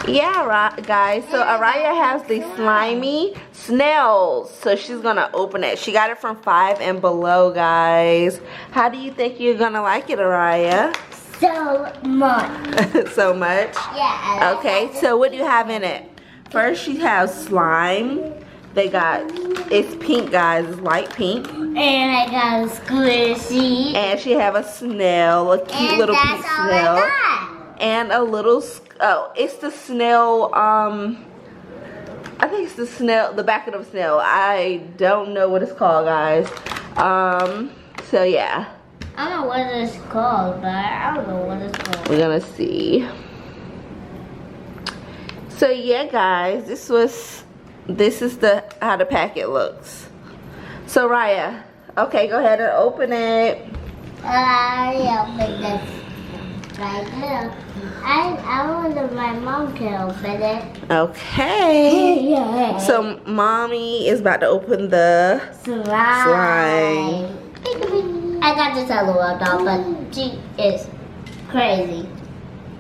Yeah, right, guys. So Araya has the slimy snails. So she's gonna open it. She got it from 5 and below, guys. How do you think you're gonna like it, Araya? So much. So much? Yeah. Okay, so what do you have in it? First she has slime. It's pink, guys. It's light pink. And I got a squishy. And she have a snail, a cute little pink snail. And a little, it's the snail, I think it's the snail, the back of the snail. I don't know what it's called, guys. So yeah. I don't know what it's called, but I don't know what it's called. We're gonna see. So yeah, guys, this is how the packet looks. So Raya, okay, go ahead and open it. I'll open this right here. I wonder if my mom can open it. Okay. Yeah. So mommy is about to open the slime. I got this LOL doll, but she is crazy.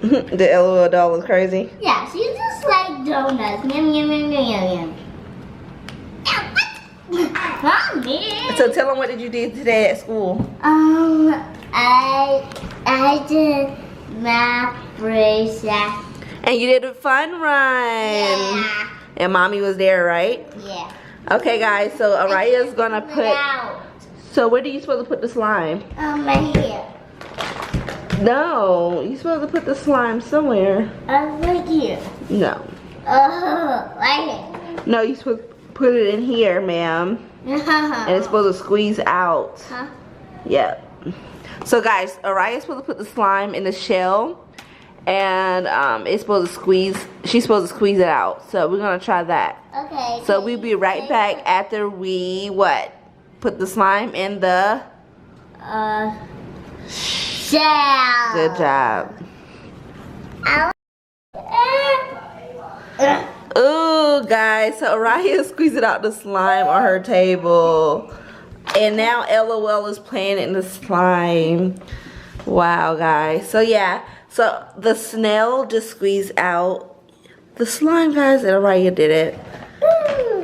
The LOL doll is crazy? Yeah, she's just like donuts. Yum, yum, yum, yum, yum, yum. Mommy! So tell them, what did you do today at school? I did math recess. And you did a fun run. Yeah. And mommy was there, right? Yeah. Okay, guys, so Araya's gonna put... So where do you supposed to put the slime? Right here. No, you're supposed to put the slime somewhere. Right here. No. Right here. No, you're supposed to put it in here, ma'am. And it's supposed to squeeze out. Huh? Yep. So guys, Araya's supposed to put the slime in the shell. And it's supposed to squeeze, she's supposed to squeeze it out. So we're gonna try that. Okay. So we'll be right back after we, what? Put the slime in the... shell. Good job. Ooh, guys, so Araya squeezed out the slime on her table. And now LOL is playing in the slime. Wow, guys. So yeah, so the snail just squeezed out the slime, guys, and Araya did it. Woo!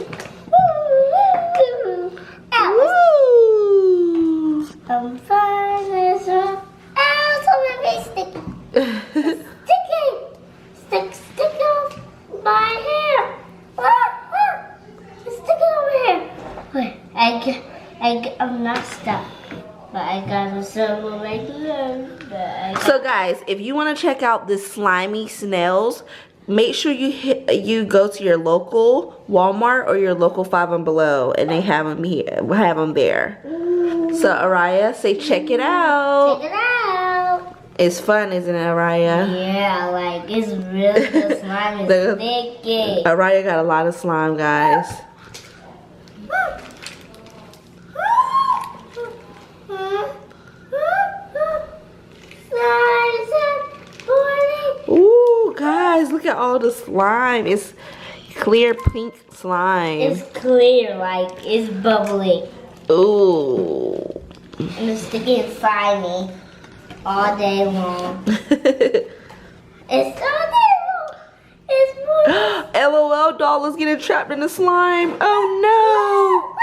I'm fine as well. Ow, so sticky. Stick off my hair. It's sticking over here. Wait, I'm not stuck. But I got some right there. So guys, if you want to check out the slimy snails, make sure you go to your local Walmart or your local 5 and below, and they have them here. Have them there. So Araya, say check it out. Check it out. It's fun, isn't it, Araya? Yeah, like it's really good slime. It's sticky. Araya got a lot of slime, guys. Ooh, guys, look at all the slime. It's clear pink slime. It's clear, like it's bubbly. Ooh. And it's sticky and slimy all day long. It's all day long. It's more. LOL doll is getting trapped in the slime. Oh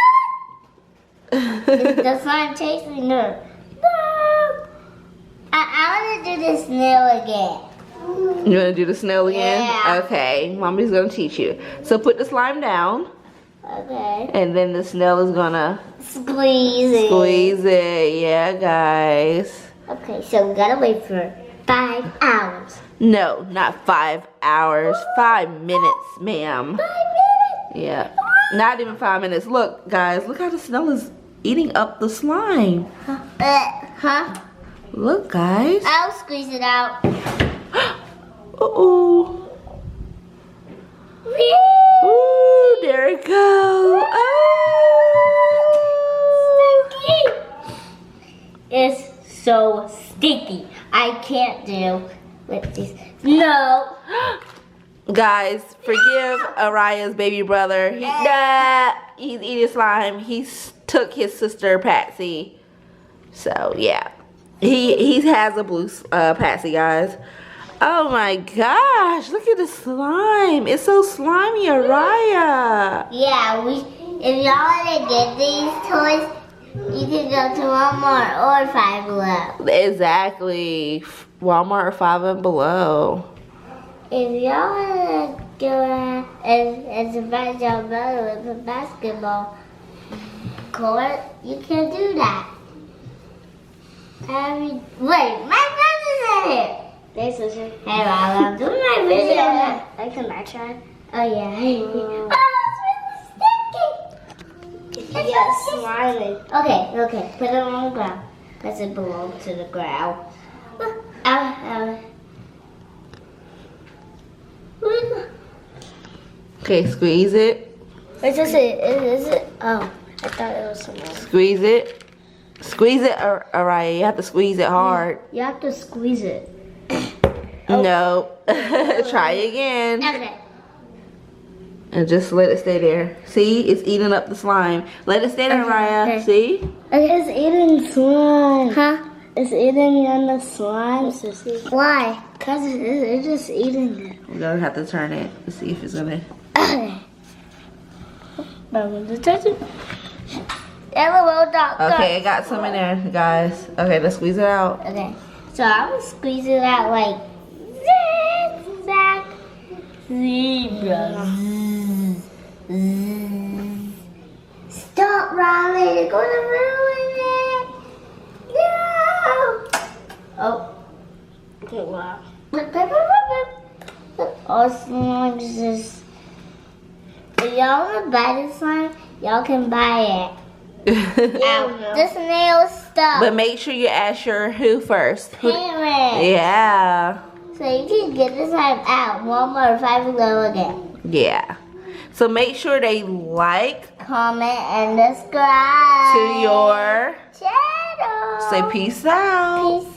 no. The slime chasing her. No. I want to do the snail again. You want to do the snail again? Yeah. Okay, mommy's going to teach you. So put the slime down. Okay. And then the snail is going to Squeeze it. squeeze it. Yeah, guys. Okay, so we gotta wait for 5 hours. No, not 5 hours. 5 minutes, ma'am. 5 minutes? Yeah. Not even 5 minutes. Look, guys, look how the snail is eating up the slime. Huh? Look, guys. I'll squeeze it out. Uh-oh. Whee! Ooh, there it goes. Oh. It's so sticky. I can't do with this. No. Guys, forgive Araya's baby brother. He's eating slime. He took his sister Patsy. So yeah, he has a blue Patsy, guys. Oh my gosh, look at the slime. It's so slimy, Araya. Yeah, if y'all want to get these toys, you can go to Walmart or Five Below. Exactly. Walmart 5 and below. If y'all want to go out and surprise your brother with a basketball court, you can do that. Wait, my brother's in here. Hey, sister. Hey, Riley, I'm doing my video. Can I try? Oh, yeah. Oh, it's really sticky. Yes, slimy. Okay, put it on the ground. Because it belongs to the ground. Ow. Okay, squeeze it. Is it? Oh, I thought it was something else. Squeeze it. Squeeze it, Araya. You have to squeeze it hard. You have to squeeze it. No. Try again. Okay. And just let it stay there. See? It's eating up the slime. Let it stay there, Araya. Okay. See? It's eating slime. Huh? It's eating on the slime, sissy. Why? Because it's just eating it. We're gonna have to turn it to see if it's gonna. Okay. I'm going to touch it. LOL, doctor. Okay, it got some in there, guys. Okay, let's squeeze it out. Okay. So I will squeeze it out like zigzag. Zebra. Stop, Riley. You're going to ruin it. No. Oh. Okay, wow. All slime is just... If y'all want to buy this slime, y'all can buy it. The snail stuff. But make sure you ask your who first. Parents. Yeah. So you can get this slime at Walmart or Five Below again. Yeah. So make sure they like Comment and subscribe to your channel. say peace out. Peace